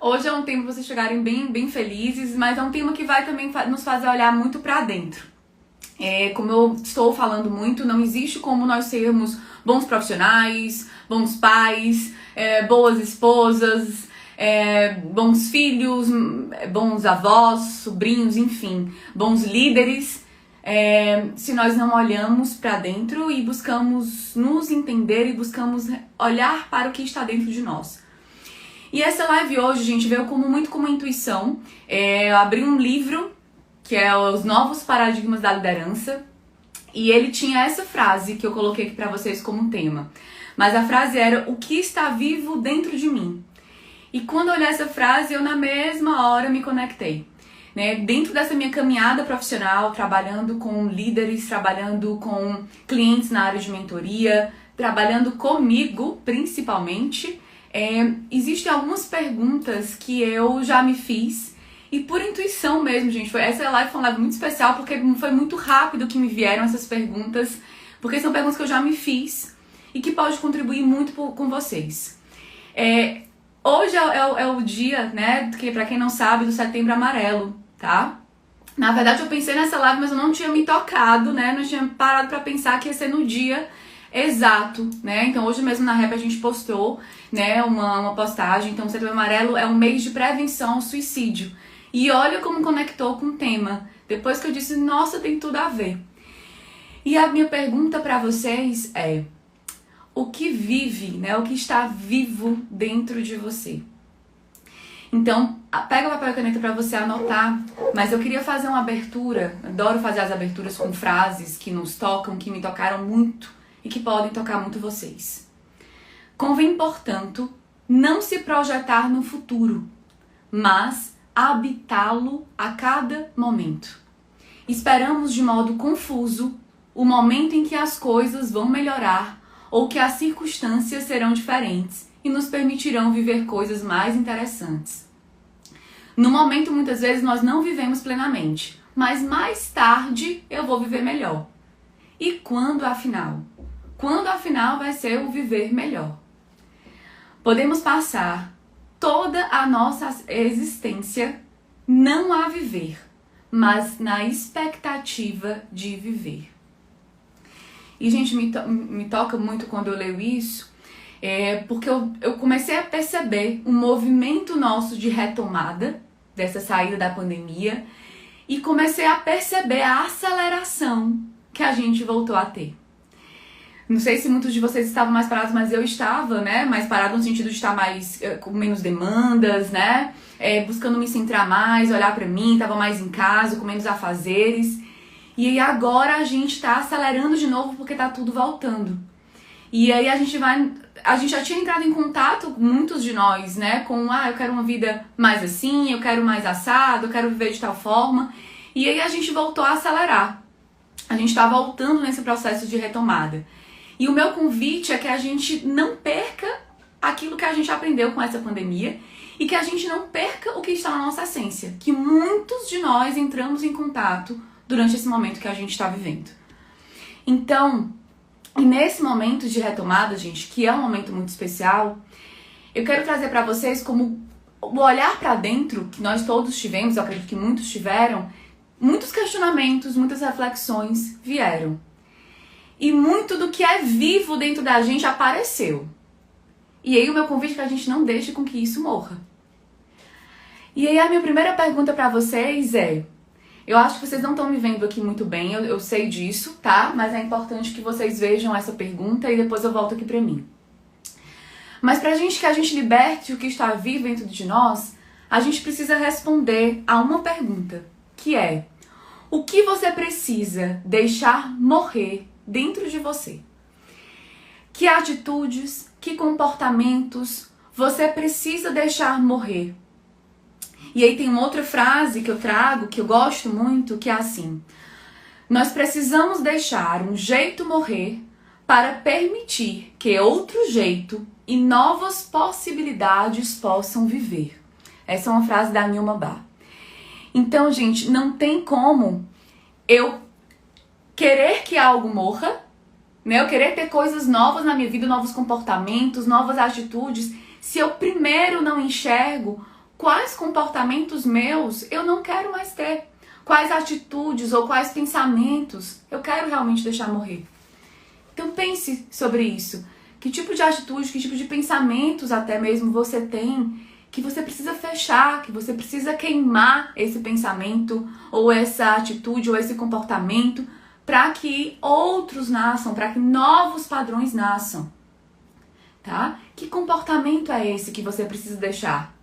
Hoje é um tema pra vocês chegarem bem felizes, mas é um tema que vai também nos fazer olhar muito pra dentro. Como eu estou falando muito, não existe como nós sermos bons profissionais, bons pais, boas esposas, bons filhos, bons avós, sobrinhos, enfim, bons líderes, se nós não olhamos para dentro e buscamos nos entender e buscamos olhar para o que está dentro de nós. E essa live hoje, gente, veio muito como intuição. Eu abri um livro que é Os Novos Paradigmas da Liderança, e ele tinha essa frase que eu coloquei aqui para vocês como tema. Mas a frase era: o que está vivo dentro de mim? E quando eu olhei essa frase, eu na mesma hora me conectei. Dentro dessa minha caminhada profissional, trabalhando com líderes, trabalhando com clientes na área de mentoria, trabalhando comigo principalmente, existem algumas perguntas que eu já me fiz. E por intuição mesmo, gente, essa live foi uma live muito especial porque foi muito rápido que me vieram essas perguntas, porque são perguntas que eu já me fiz e que pode contribuir muito com vocês. Hoje é o dia, né, que pra quem não sabe, do Setembro Amarelo, tá? Na verdade eu pensei nessa live, mas eu não tinha me tocado, né, não tinha parado pra pensar que ia ser no dia exato, né? Então hoje mesmo na Rap a gente postou, né, uma postagem. Então o Setembro Amarelo é um mês de prevenção ao suicídio. E olha como conectou com o tema. Depois que eu disse, nossa, tem tudo a ver. E a minha pergunta para vocês é: o que vive, né? O que está vivo dentro de você? Então, pega o papel e caneta para você anotar. Mas eu queria fazer uma abertura. Adoro fazer as aberturas com frases que nos tocam, que me tocaram muito e que podem tocar muito vocês. Convém, portanto, não se projetar no futuro, mas habitá-lo a cada momento. Esperamos de modo confuso o momento em que as coisas vão melhorar ou que as circunstâncias serão diferentes e nos permitirão viver coisas mais interessantes. No momento, muitas vezes, nós não vivemos plenamente, mas mais tarde eu vou viver melhor. E quando, afinal? Quando, afinal, vai ser o viver melhor? Podemos passar toda a nossa existência não a viver, mas na expectativa de viver. E, gente, me toca muito quando eu leio isso, porque eu comecei a perceber um movimento nosso de retomada dessa saída da pandemia e comecei a perceber a aceleração que a gente voltou a ter. Não sei se muitos de vocês estavam mais parados, mas eu estava, né, mais parado no sentido de estar mais com menos demandas, né, buscando me centrar mais, olhar pra mim, estava mais em casa, com menos afazeres. E agora a gente tá acelerando de novo porque tá tudo voltando. E aí a gente já tinha entrado em contato, muitos de nós, né, com eu quero uma vida mais assim, eu quero mais assado, eu quero viver de tal forma. E aí a gente voltou a acelerar. A gente tá voltando nesse processo de retomada. E o meu convite é que a gente não perca aquilo que a gente aprendeu com essa pandemia e que a gente não perca o que está na nossa essência, que muitos de nós entramos em contato durante esse momento que a gente está vivendo. Então, e nesse momento de retomada, gente, que é um momento muito especial, eu quero trazer para vocês como o olhar para dentro que nós todos tivemos, eu acredito que muitos tiveram, muitos questionamentos, muitas reflexões vieram. E muito do que é vivo dentro da gente apareceu. E aí o meu convite é que a gente não deixe com que isso morra. E aí a minha primeira pergunta pra vocês é: eu acho que vocês não estão me vendo aqui muito bem, eu sei disso, tá? Mas é importante que vocês vejam essa pergunta e depois eu volto aqui pra mim. Mas pra gente que a gente liberte o que está vivo dentro de nós, a gente precisa responder a uma pergunta, que é: o que você precisa deixar morrer dentro de você? Que atitudes, que comportamentos você precisa deixar morrer? E aí tem uma outra frase que eu trago, que eu gosto muito, que é assim: nós precisamos deixar um jeito morrer para permitir que outro jeito e novas possibilidades possam viver. Essa é uma frase da Nilma Bar. Então, gente, não tem como eu querer que algo morra, né? Eu querer ter coisas novas na minha vida, novos comportamentos, novas atitudes, se eu primeiro não enxergo quais comportamentos meus eu não quero mais ter, quais atitudes ou quais pensamentos eu quero realmente deixar morrer. Então pense sobre isso. Que tipo de atitude, que tipo de pensamentos até mesmo você tem que você precisa fechar, que você precisa queimar esse pensamento ou essa atitude ou esse comportamento para que outros nasçam, para que novos padrões nasçam, tá? Que comportamento é esse que você precisa deixar?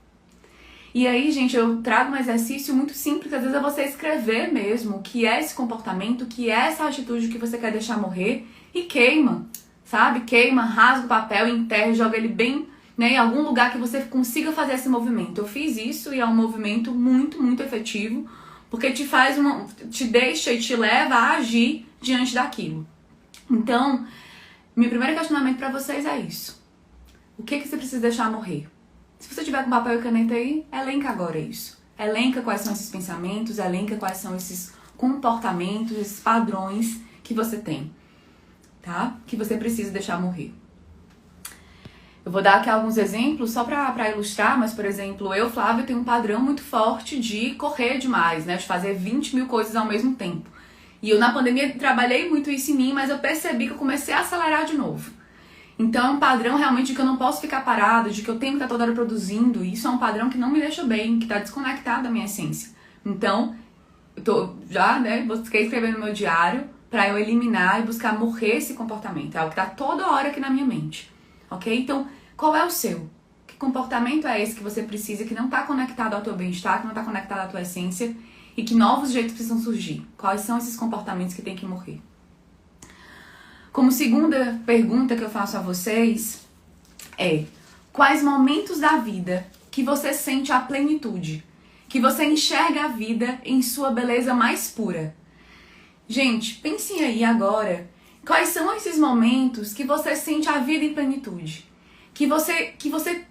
E aí, gente, eu trago um exercício muito simples, às vezes é você escrever mesmo o que é esse comportamento, o que é essa atitude que você quer deixar morrer e queima, sabe? Queima, rasga o papel, enterra, joga ele bem, né, em algum lugar que você consiga fazer esse movimento. Eu fiz isso e é um movimento muito, muito efetivo, porque te deixa e te leva a agir diante daquilo. Então, meu primeiro questionamento para vocês é isso. O que você precisa deixar morrer? Se você tiver com papel e caneta aí, elenca agora isso. Elenca quais são esses pensamentos, elenca quais são esses comportamentos, esses padrões que você tem, tá? Que você precisa deixar morrer. Eu vou dar aqui alguns exemplos só pra ilustrar, mas, por exemplo, eu, Flávia, tenho um padrão muito forte de correr demais, né? De fazer 20 mil coisas ao mesmo tempo. E eu, na pandemia, trabalhei muito isso em mim, mas eu percebi que eu comecei a acelerar de novo. Então é um padrão realmente de que eu não posso ficar parada, de que eu tenho que estar toda hora produzindo. E isso é um padrão que não me deixa bem, que está desconectado da minha essência. Então, busquei escrever no meu diário para eu eliminar e buscar morrer esse comportamento. É algo que está toda hora aqui na minha mente. Ok? Então, qual é o seu? Que comportamento é esse que você precisa, que não está conectado ao teu bem-estar, que não está conectado à tua essência e que novos jeitos precisam surgir? Quais são esses comportamentos que tem que morrer? Como segunda pergunta que eu faço a vocês é: quais momentos da vida que você sente a plenitude? Que você enxerga a vida em sua beleza mais pura? Gente, pensem aí agora, quais são esses momentos que você sente a vida em plenitude? Que você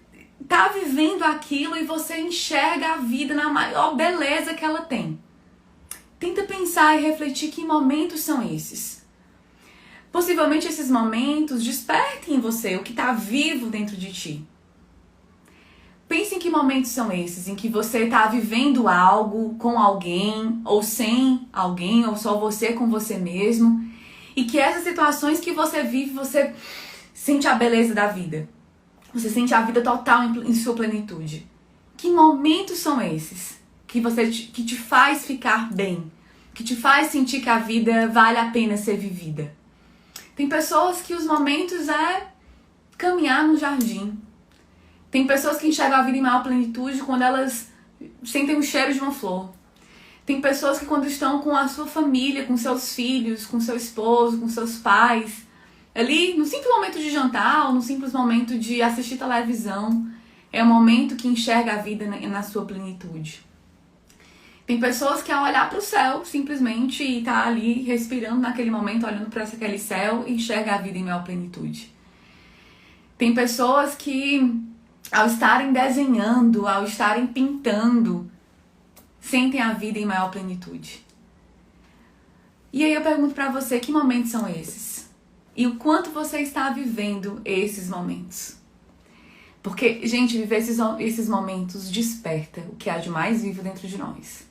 tá vivendo aquilo e você enxerga a vida na maior beleza que ela tem. Tenta pensar e refletir que momentos são esses. Possivelmente esses momentos despertem em você o que está vivo dentro de ti. Pense em que momentos são esses, em que você está vivendo algo com alguém, ou sem alguém, ou só você com você mesmo, e que essas situações que você vive, você sente a beleza da vida. Você sente a vida total em sua plenitude. Que momentos são esses que te faz ficar bem, que te faz sentir que a vida vale a pena ser vivida? Tem pessoas que os momentos é caminhar no jardim. Tem pessoas que enxergam a vida em maior plenitude quando elas sentem o cheiro de uma flor. Tem pessoas que quando estão com a sua família, com seus filhos, com seu esposo, com seus pais, ali no simples momento de jantar ou no simples momento de assistir televisão, é o momento que enxerga a vida na sua plenitude. Tem pessoas que ao olhar para o céu, simplesmente, e tá ali respirando naquele momento, olhando para aquele céu, enxerga a vida em maior plenitude. Tem pessoas que, ao estarem desenhando, ao estarem pintando, sentem a vida em maior plenitude. E aí eu pergunto para você, que momentos são esses? E o quanto você está vivendo esses momentos? Porque, gente, viver esses momentos desperta o que há de mais vivo dentro de nós.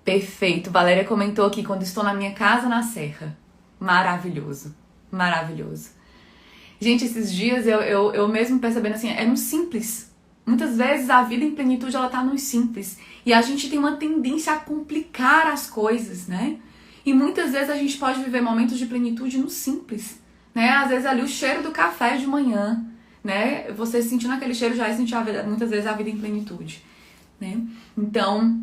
Perfeito. Valéria comentou aqui, quando estou na minha casa na serra. Maravilhoso. Maravilhoso. Gente, esses dias eu mesmo percebendo assim, é no simples. Muitas vezes a vida em plenitude, ela tá no simples. E a gente tem uma tendência a complicar as coisas, né? E muitas vezes a gente pode viver momentos de plenitude no simples, né? Às vezes ali o cheiro do café de manhã, né? Você sentindo aquele cheiro já sentir muitas vezes a vida em plenitude, né? Então,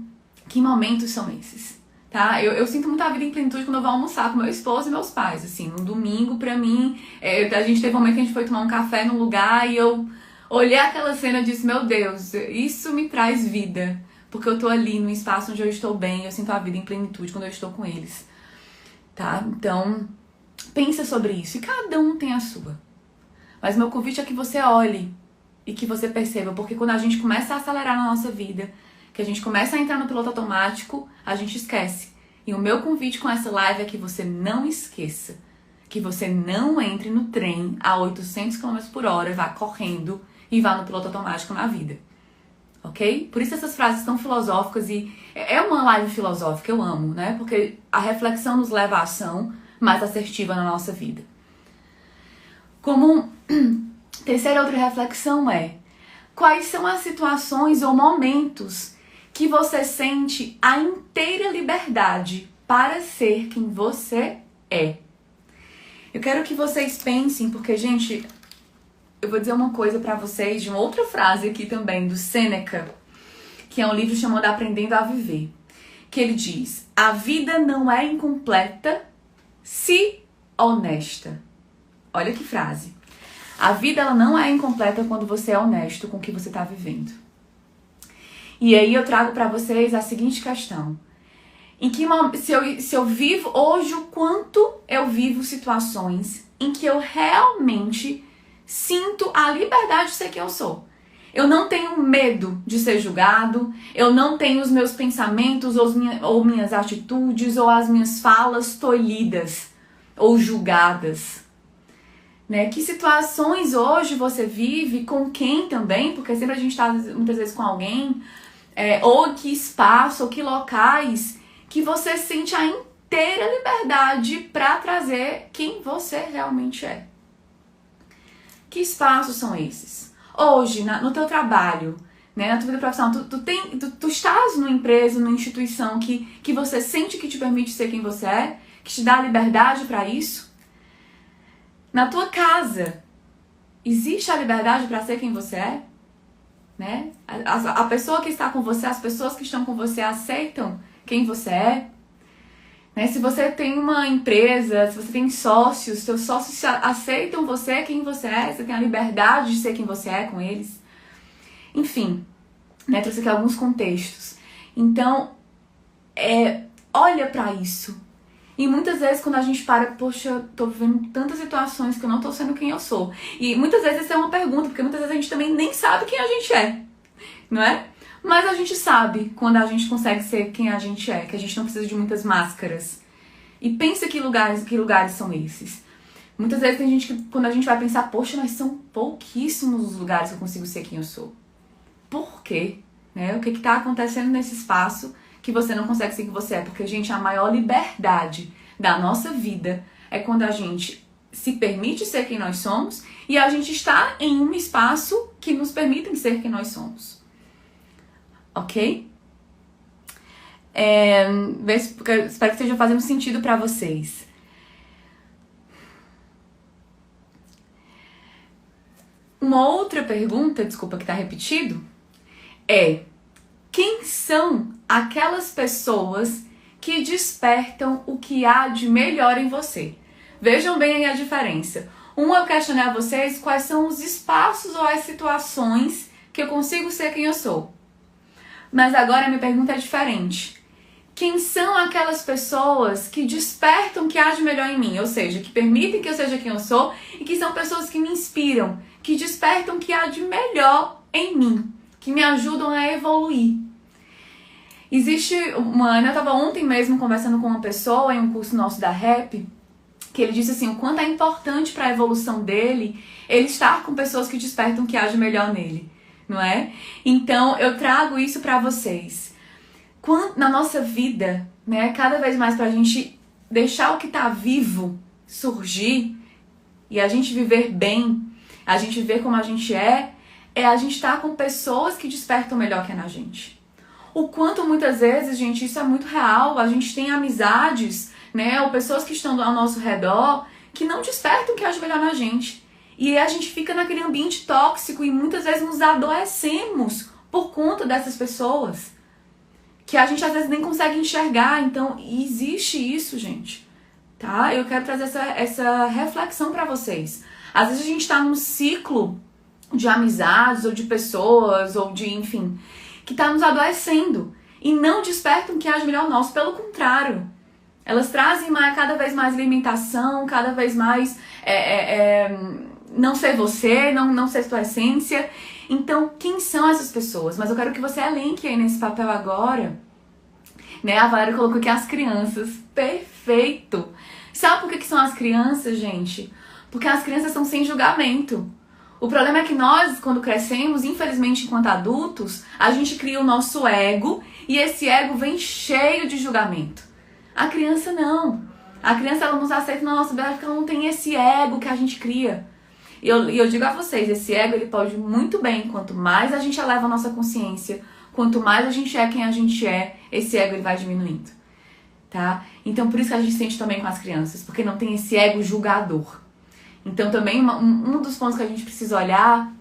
que momentos são esses? Tá? Eu sinto muito a vida em plenitude quando eu vou almoçar com meu esposo e meus pais, assim, no domingo, pra mim, a gente teve um momento que a gente foi tomar um café num lugar e eu olhei aquela cena e disse, meu Deus, isso me traz vida, porque eu tô ali num espaço onde eu estou bem, eu sinto a vida em plenitude quando eu estou com eles, tá? Então, pensa sobre isso, e cada um tem a sua, mas meu convite é que você olhe e que você perceba, porque quando a gente começa a acelerar na nossa vida, que a gente começa a entrar no piloto automático, a gente esquece. E o meu convite com essa live é que você não esqueça que você não entre no trem a 800 km por hora, vá correndo e vá no piloto automático na vida. Ok? Por isso essas frases tão filosóficas e é uma live filosófica, eu amo, né? Porque a reflexão nos leva à ação mais assertiva na nossa vida. Como terceira outra reflexão é: quais são as situações ou momentos que você sente a inteira liberdade para ser quem você é? Eu quero que vocês pensem, porque, gente, eu vou dizer uma coisa pra vocês de uma outra frase aqui também, do Sêneca, que é um livro chamado Aprendendo a Viver, que ele diz: a vida não é incompleta se honesta. Olha que frase. A vida ela não é incompleta quando você é honesto com o que você está vivendo. E aí eu trago para vocês a seguinte questão: em que se eu vivo hoje, o quanto eu vivo situações em que eu realmente sinto a liberdade de ser quem eu sou. Eu não tenho medo de ser julgado, eu não tenho os meus pensamentos ou minhas atitudes ou as minhas falas tolhidas ou julgadas. Né? Que situações hoje você vive, com quem também, porque sempre a gente está muitas vezes com alguém, ou que espaço, ou que locais que você sente a inteira liberdade para trazer quem você realmente é. Que espaços são esses? Hoje, no teu trabalho, né, na tua vida profissional, tu estás numa empresa, numa instituição que você sente que te permite ser quem você é, que te dá liberdade para isso? Na tua casa, existe a liberdade para ser quem você é? Né? A pessoa que está com você, as pessoas que estão com você aceitam quem você é? Né? Se você tem uma empresa, se você tem sócios, seus sócios aceitam você quem você é, você tem a liberdade de ser quem você é com eles. Enfim, né? Trouxe aqui alguns contextos. Então, olha pra isso. E muitas vezes quando a gente para, poxa, eu tô vivendo tantas situações que eu não tô sendo quem eu sou. E muitas vezes essa é uma pergunta, porque muitas vezes a gente também nem sabe quem a gente é, não é? Mas a gente sabe quando a gente consegue ser quem a gente é, que a gente não precisa de muitas máscaras. E pensa que lugares são esses. Muitas vezes tem gente que, quando a gente vai pensar, poxa, mas são pouquíssimos os lugares que eu consigo ser quem eu sou. Por quê? Né? O que tá acontecendo nesse espaço que você não consegue ser quem você é? Porque, gente, a maior liberdade da nossa vida é quando a gente se permite ser quem nós somos e a gente está em um espaço que nos permite ser quem nós somos. Ok? Espero que esteja fazendo sentido para vocês. Uma outra pergunta, desculpa que tá repetido, é: quem são aquelas pessoas que despertam o que há de melhor em você? Vejam bem aí a diferença. Eu questionei a vocês quais são os espaços ou as situações que eu consigo ser quem eu sou. Mas agora a minha pergunta é diferente. Quem são aquelas pessoas que despertam o que há de melhor em mim? Ou seja, que permitem que eu seja quem eu sou e que são pessoas que me inspiram, que despertam o que há de melhor em mim, que me ajudam a evoluir. Existe eu estava ontem mesmo conversando com uma pessoa em um curso nosso da Rap, que ele disse assim, o quanto é importante para a evolução dele ele estar com pessoas que despertam o que há de melhor nele, não é? Então eu trago isso para vocês. Na nossa vida, né, cada vez mais pra gente deixar o que tá vivo surgir e a gente viver bem, a gente viver como a gente é a gente estar com pessoas que despertam melhor que é na gente. O quanto muitas vezes, gente, isso é muito real, a gente tem amizades, né, ou pessoas que estão ao nosso redor que não despertam o que há de melhor na gente. E a gente fica naquele ambiente tóxico e muitas vezes nos adoecemos por conta dessas pessoas, que a gente às vezes nem consegue enxergar. Então, existe isso, gente, tá? Eu quero trazer essa reflexão pra vocês. Às vezes a gente tá num ciclo de amizades, ou de pessoas, ou de, enfim, que tá nos adoecendo e não despertam o que há de melhor nosso. Pelo contrário, elas trazem cada vez mais limitação, cada vez mais não ser você, não ser sua essência. Então, quem são essas pessoas? Mas eu quero que você elenque aí nesse papel agora, né? A Valéria colocou aqui as crianças. Perfeito! Sabe por que são as crianças, gente? Porque as crianças são sem julgamento. O problema é que nós, quando crescemos, infelizmente enquanto adultos, a gente cria o nosso ego e esse ego vem cheio de julgamento. A criança não. A criança, ela nos aceita na nossa vida porque ela não tem esse ego que a gente cria. E eu digo a vocês, esse ego ele pode muito bem, quanto mais a gente eleva a nossa consciência, quanto mais a gente é quem a gente é, esse ego ele vai diminuindo. Tá? Então por isso que a gente sente também com as crianças, porque não tem esse ego julgador. Então também um dos pontos que a gente precisa olhar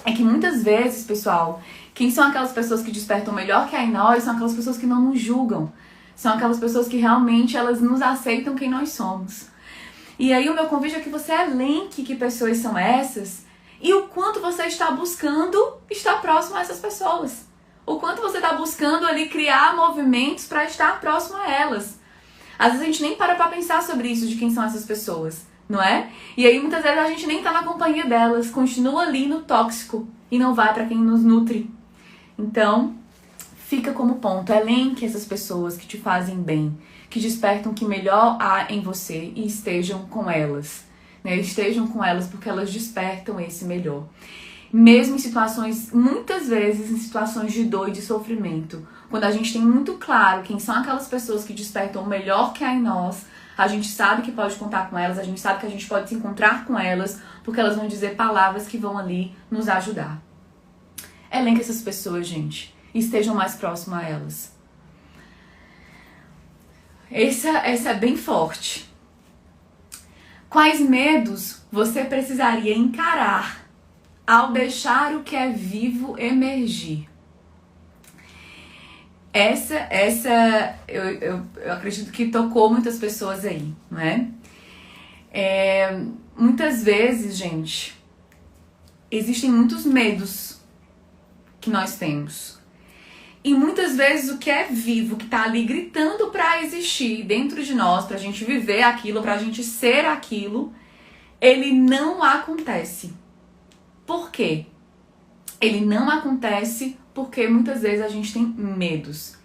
é que muitas vezes, pessoal, quem são aquelas pessoas que despertam melhor que a nós são aquelas pessoas que não nos julgam. São aquelas pessoas que realmente elas nos aceitam quem nós somos. E aí o meu convite é que você elenque que pessoas são essas e o quanto você está buscando estar próximo a essas pessoas. O quanto você está buscando ali criar movimentos para estar próximo a elas. Às vezes a gente nem para pensar sobre isso, de quem são essas pessoas, não é? E aí muitas vezes a gente nem tá na companhia delas, continua ali no tóxico e não vai para quem nos nutre. Então, fica como ponto, elenque essas pessoas que te fazem bem, que despertam o que melhor há em você e estejam com elas, né? Estejam com elas porque elas despertam esse melhor. Mesmo em situações, muitas vezes em situações de dor e de sofrimento, quando a gente tem muito claro quem são aquelas pessoas que despertam o melhor que há em nós, a gente sabe que pode contar com elas, a gente sabe que a gente pode se encontrar com elas, porque elas vão dizer palavras que vão ali nos ajudar. Elenque essas pessoas, gente, e estejam mais próximos a elas. Essa é bem forte. Quais medos você precisaria encarar ao deixar o que é vivo emergir? Essa eu acredito que tocou muitas pessoas aí, não é? Muitas vezes, gente, existem muitos medos que nós temos. E muitas vezes o que é vivo, que tá ali gritando pra existir dentro de nós, pra gente viver aquilo, pra gente ser aquilo, ele não acontece. Por quê? Ele não acontece porque muitas vezes a gente tem medos.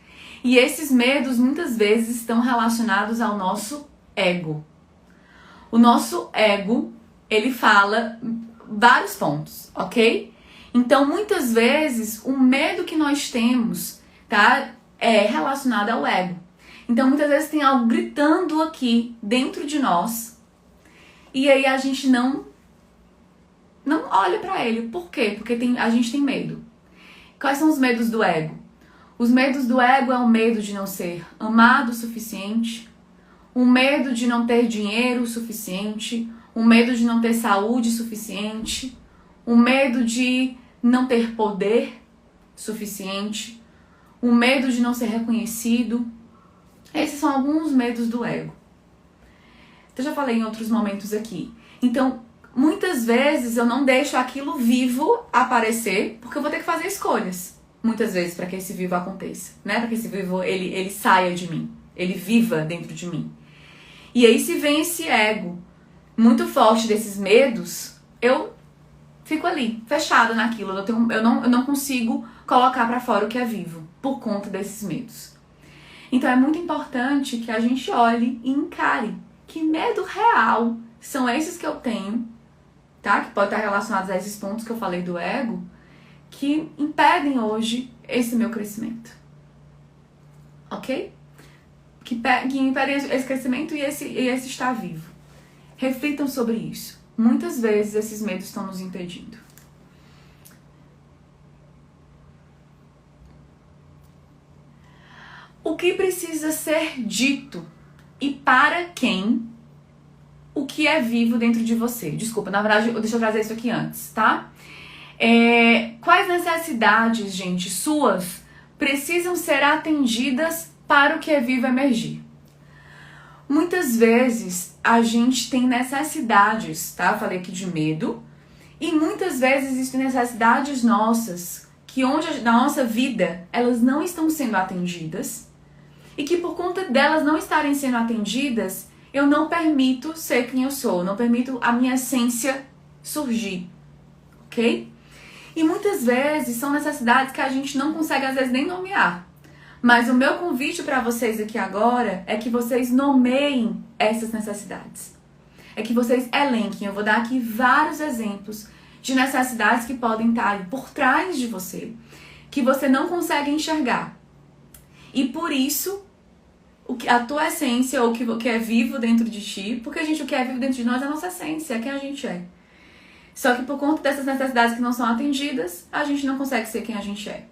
E esses medos muitas vezes estão relacionados ao nosso ego. O nosso ego, ele fala vários pontos, ok? Então, muitas vezes, o medo que nós temos, tá, é relacionado ao ego. Então, muitas vezes tem algo gritando aqui dentro de nós e aí a gente não olha pra ele. Por quê? Porque a gente tem medo. Quais são os medos do ego? Os medos do ego é o medo de não ser amado o suficiente, o medo de não ter dinheiro o suficiente, o medo de não ter saúde suficiente, o medo de não ter poder suficiente, o medo de não ser reconhecido. Esses são alguns medos do ego. Eu já falei em outros momentos aqui. Então, muitas vezes eu não deixo aquilo vivo aparecer, porque eu vou ter que fazer escolhas. Muitas vezes para que esse vivo aconteça, né? Para que esse vivo ele saia de mim, ele viva dentro de mim. E aí se vem esse ego muito forte desses medos, eu fico ali, fechada naquilo. Eu não consigo colocar para fora o que é vivo, por conta desses medos. Então é muito importante que a gente olhe e encare que medo real são esses que eu tenho, tá? Que pode estar relacionados a esses pontos que eu falei do ego, que impedem hoje esse meu crescimento. Ok? Que impedem esse crescimento e esse estar vivo. Reflitam sobre isso. Muitas vezes esses medos estão nos impedindo. O que precisa ser dito e para quem o que é vivo dentro de você? Desculpa, na verdade, deixa eu trazer isso aqui antes, tá? Quais necessidades, gente, suas precisam ser atendidas para o que é vivo emergir? Muitas vezes a gente tem necessidades, tá? Eu falei aqui de medo. E muitas vezes existem necessidades nossas que onde na nossa vida elas não estão sendo atendidas. E que por conta delas não estarem sendo atendidas, eu não permito ser quem eu sou. Não permito a minha essência surgir. Ok? E muitas vezes são necessidades que a gente não consegue às vezes nem nomear. Mas o meu convite para vocês aqui agora é que vocês nomeiem essas necessidades. É que vocês elenquem. Eu vou dar aqui vários exemplos de necessidades que podem estar por trás de você, que você não consegue enxergar. E por isso, a tua essência, ou o que é vivo dentro de ti, porque, gente, o que é vivo dentro de nós é a nossa essência, é quem a gente é. Só que por conta dessas necessidades que não são atendidas, a gente não consegue ser quem a gente é.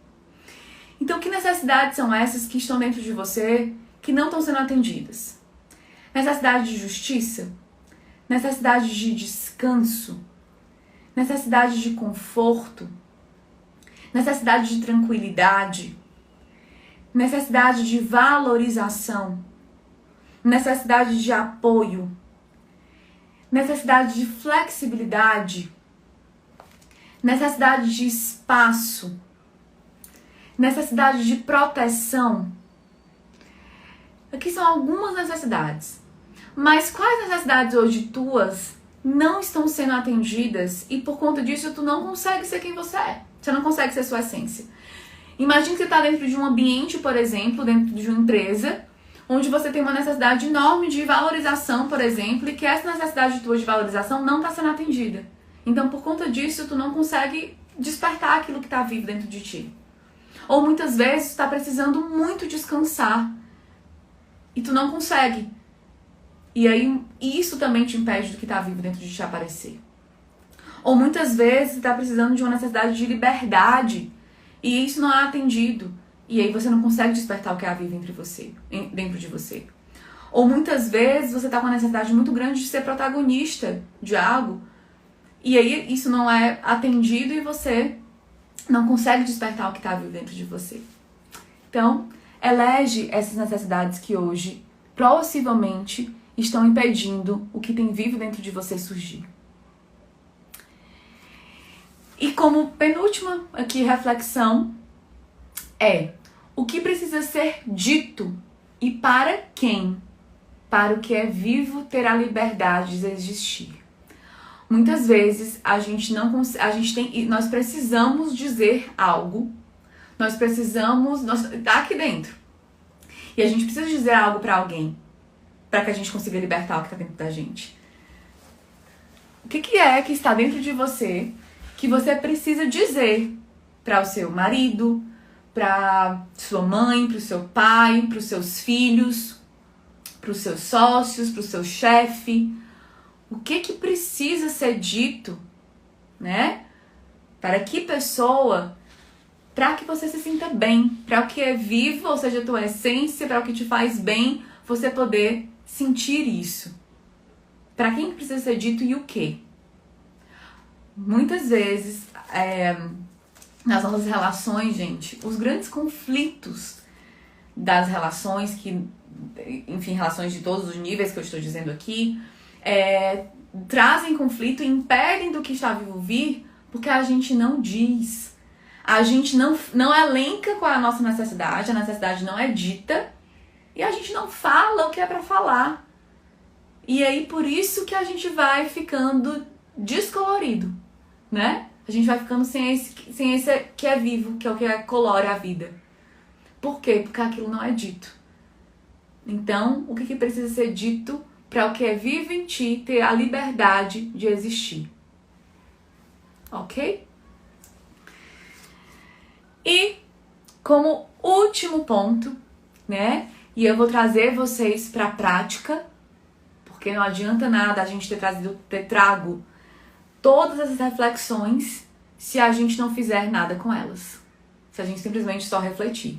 Então, que necessidades são essas que estão dentro de você que não estão sendo atendidas? Necessidade de justiça? Necessidade de descanso? Necessidade de conforto? Necessidade de tranquilidade? Necessidade de valorização? Necessidade de apoio? Necessidade de flexibilidade? Necessidade de espaço? Necessidade de proteção? Aqui são algumas necessidades. Mas quais necessidades hoje tuas não estão sendo atendidas e por conta disso tu não consegue ser quem você é? Você não consegue ser sua essência. Imagine que você está dentro de um ambiente, por exemplo, dentro de uma empresa, onde você tem uma necessidade enorme de valorização, por exemplo, e que essa necessidade tua de valorização não está sendo atendida. Então, por conta disso, tu não consegue despertar aquilo que está vivo dentro de ti. Ou muitas vezes tu está precisando muito descansar e tu não consegue. E aí isso também te impede do que está vivo dentro de ti aparecer. Ou muitas vezes tu está precisando de uma necessidade de liberdade e isso não é atendido. E aí você não consegue despertar o que há vivo dentro de você. Ou muitas vezes você está com uma necessidade muito grande de ser protagonista de algo e aí isso não é atendido e você não consegue despertar o que está vivo dentro de você. Então, elege essas necessidades que hoje, possivelmente, estão impedindo o que tem vivo dentro de você surgir. E como penúltima aqui reflexão é o que precisa ser dito e para quem? Para o que é vivo ter a liberdade de existir. Muitas vezes nós precisamos dizer algo, tá aqui dentro. E a gente precisa dizer algo para alguém, para que a gente consiga libertar o que está dentro da gente. O que é que está dentro de você que você precisa dizer para o seu marido, para sua mãe, para o seu pai, para os seus filhos, para os seus sócios, para o seu chefe? O que precisa ser dito, né? Para que pessoa? Para que você se sinta bem, para o que é vivo, ou seja, a tua essência, para o que te faz bem, você poder sentir isso. Para quem precisa ser dito e o quê? Muitas vezes, nas nossas relações, gente, os grandes conflitos das relações, relações de todos os níveis que eu estou dizendo aqui, trazem conflito e impedem do que está vivo vir, porque a gente não diz. A gente não elenca qual é a nossa necessidade, a necessidade não é dita, e a gente não fala o que é para falar. E aí, por isso que a gente vai ficando descolorido, né? A gente vai ficando sem esse que é vivo, que é o que colore a vida. Por quê? Porque aquilo não é dito. Então, o que precisa ser dito para o que é vivo em ti ter a liberdade de existir? Ok? E, como último ponto, né? E eu vou trazer vocês para a prática, porque não adianta nada a gente ter trago todas essas reflexões se a gente não fizer nada com elas. Se a gente simplesmente só refletir.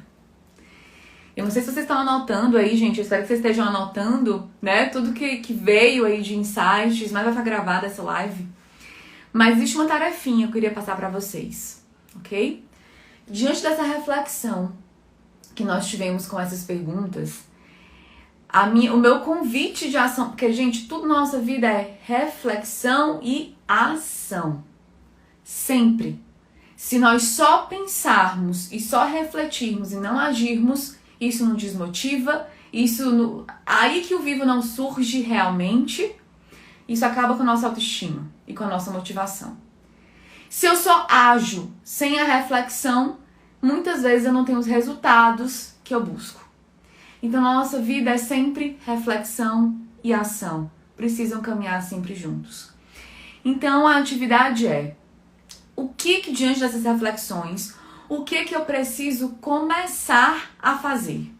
Eu não sei se vocês estão anotando aí, gente. Eu espero que vocês estejam anotando, né? Tudo que veio aí de insights, mas vai estar gravada essa live. Mas existe uma tarefinha que eu queria passar para vocês, ok? Diante dessa reflexão que nós tivemos com essas perguntas, o meu convite de ação, porque, gente, tudo na nossa vida é reflexão e ação. Sempre. Se nós só pensarmos e só refletirmos e não agirmos, isso nos desmotiva, aí que o vivo não surge realmente, isso acaba com a nossa autoestima e com a nossa motivação. Se eu só ajo sem a reflexão, muitas vezes eu não tenho os resultados que eu busco. Então, a nossa vida é sempre reflexão e ação. Precisam caminhar sempre juntos. Então, a atividade é: o que diante dessas reflexões, o que eu preciso começar a fazer?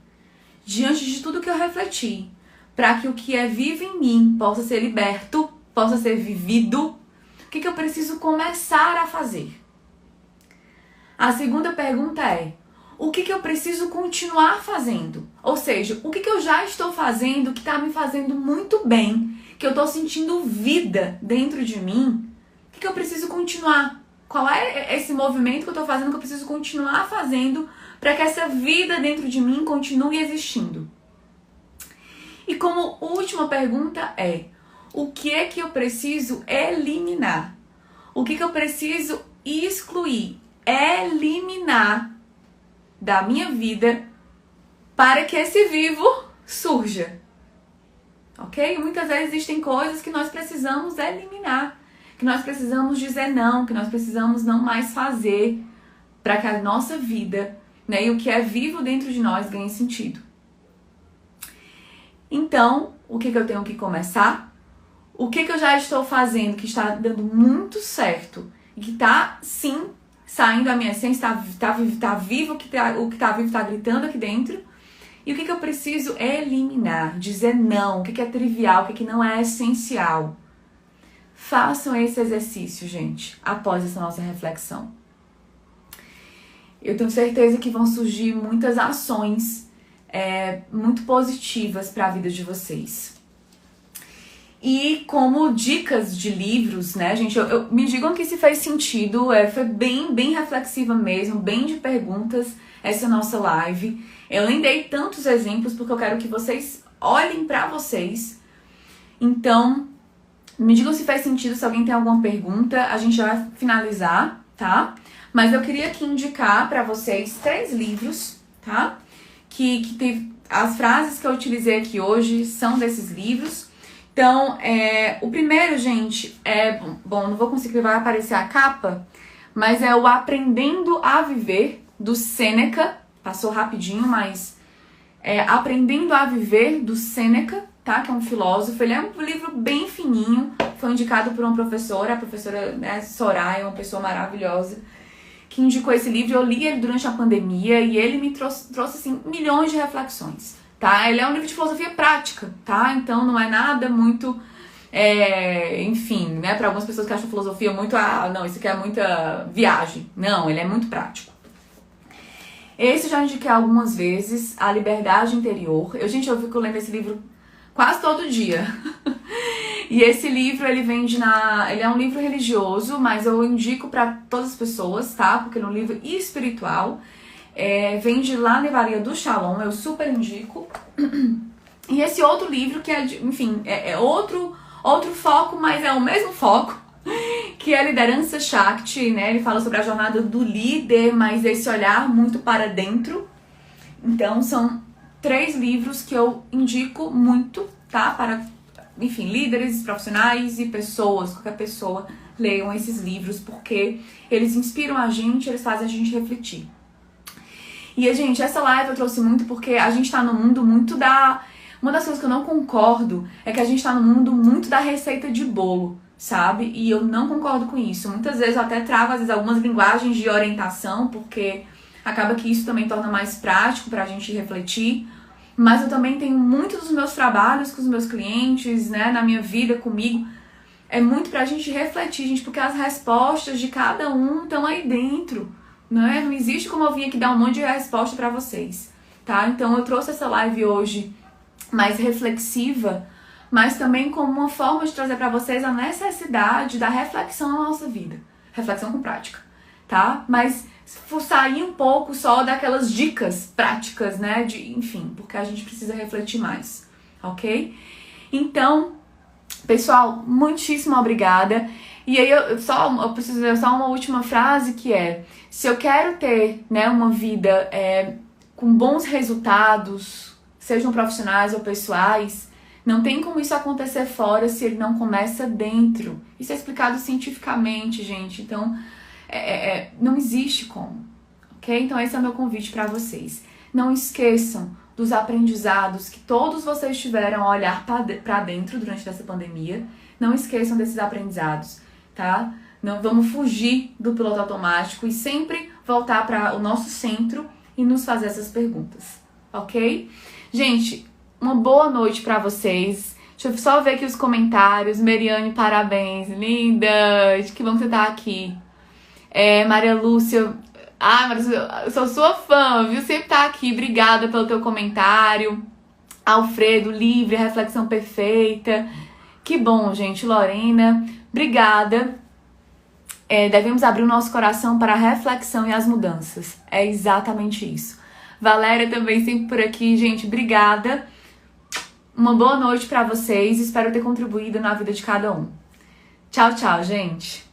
Diante de tudo que eu refleti, para que o que é vivo em mim possa ser liberto, possa ser vivido, o que eu preciso começar a fazer? A segunda pergunta é: o que eu preciso continuar fazendo? Ou seja, o que eu já estou fazendo que está me fazendo muito bem, que eu estou sentindo vida dentro de mim, o que eu preciso continuar? Qual é esse movimento que eu estou fazendo que eu preciso continuar fazendo para que essa vida dentro de mim continue existindo? E como última pergunta é: o que eu preciso eliminar? O que eu preciso excluir, eliminar da minha vida para que esse vivo surja? Ok? Muitas vezes existem coisas que nós precisamos eliminar, que nós precisamos dizer não, que nós precisamos não mais fazer para que a nossa vida, né, e o que é vivo dentro de nós ganhe sentido. Então, o que eu tenho que começar? O que eu já estou fazendo que está dando muito certo e que está, sim, saindo da minha essência, tá vivo, o que está vivo está gritando aqui dentro. E o que eu preciso eliminar, dizer não, o que é trivial, o que não é essencial. Façam esse exercício, gente, após essa nossa reflexão. Eu tenho certeza que vão surgir muitas ações muito positivas para a vida de vocês. E como dicas de livros, né, gente, me digam que se fez sentido, foi bem reflexiva mesmo, bem de perguntas essa nossa live. Eu nem dei tantos exemplos porque eu quero que vocês olhem pra vocês. Então, me digam se faz sentido, se alguém tem alguma pergunta, a gente já vai finalizar, tá? Mas eu queria aqui indicar pra vocês 3 livros, tá? Que teve, as frases que eu utilizei aqui hoje são desses livros. Então, o primeiro, gente, bom, não vou conseguir, vai aparecer a capa, mas é o Aprendendo a Viver, do Sêneca. Passou rapidinho, mas Aprendendo a Viver, do Sêneca, tá? Que é um filósofo. Ele é um livro bem fininho, foi indicado por uma professora, a professora, né, Soraya, uma pessoa maravilhosa, que indicou esse livro. Eu li ele durante a pandemia e ele me trouxe assim, milhões de reflexões, tá? Ele é um livro de filosofia prática, tá? Então não é nada muito, enfim, né? Para algumas pessoas que acham filosofia muito, não, isso aqui é muita viagem. Não, ele é muito prático. Esse eu já indiquei algumas vezes, A Liberdade Interior. Eu fico lendo esse livro quase todo dia. E esse livro, ele é um livro religioso, mas eu indico para todas as pessoas, tá? Porque ele é um livro espiritual. Vende lá na Livraria do Shalom, eu super indico. E esse outro livro que enfim, outro foco, mas é o mesmo foco, que é a Liderança Shakti, né? Ele fala sobre a jornada do líder, mas esse olhar muito para dentro. Então, são 3 livros que eu indico muito, tá? Para, enfim, líderes, profissionais e pessoas, qualquer pessoa, leiam esses livros, porque eles inspiram a gente, eles fazem a gente refletir. E, gente, essa live eu trouxe muito porque a gente tá no mundo muito Uma das coisas que eu não concordo é que a gente tá no mundo muito da receita de bolo, sabe? E eu não concordo com isso. Muitas vezes eu até trago, às vezes, algumas linguagens de orientação, porque acaba que isso também torna mais prático pra gente refletir. Mas eu também tenho muitos dos meus trabalhos com os meus clientes, né, na minha vida, comigo. É muito pra gente refletir, gente, porque as respostas de cada um estão aí dentro, né? Não existe como eu vir aqui dar um monte de resposta pra vocês, tá? Então eu trouxe essa live hoje mais reflexiva, mas também como uma forma de trazer pra vocês a necessidade da reflexão na nossa vida. Reflexão com prática, tá? Mas sair um pouco só daquelas dicas práticas, né? Enfim, porque a gente precisa refletir mais, ok? Então, pessoal, muitíssimo obrigada. E aí eu preciso dizer só uma última frase, que é: se eu quero ter, né, uma vida com bons resultados, sejam profissionais ou pessoais, não tem como isso acontecer fora se ele não começa dentro. Isso é explicado cientificamente, gente. Então, não existe como, ok? Então esse é o meu convite para vocês. não esqueçam dos aprendizados que todos vocês tiveram a olhar para dentro durante essa pandemia. Não esqueçam desses aprendizados, tá? Não vamos fugir do piloto automático e sempre voltar para o nosso centro e nos fazer essas perguntas, ok? Gente, uma boa noite para vocês. Deixa eu só ver aqui os comentários. Meriane, parabéns, linda! Que bom que você tá aqui. Maria Lúcia, Maria Lúcia, eu sou sua fã, viu? Sempre tá aqui. Obrigada pelo teu comentário. Alfredo, livre, reflexão perfeita. Que bom, gente. Lorena, obrigada. Devemos abrir o nosso coração para a reflexão e as mudanças. É exatamente isso. Valéria também sempre por aqui, gente. Obrigada. Uma boa noite para vocês. Espero ter contribuído na vida de cada um. Tchau, tchau, gente.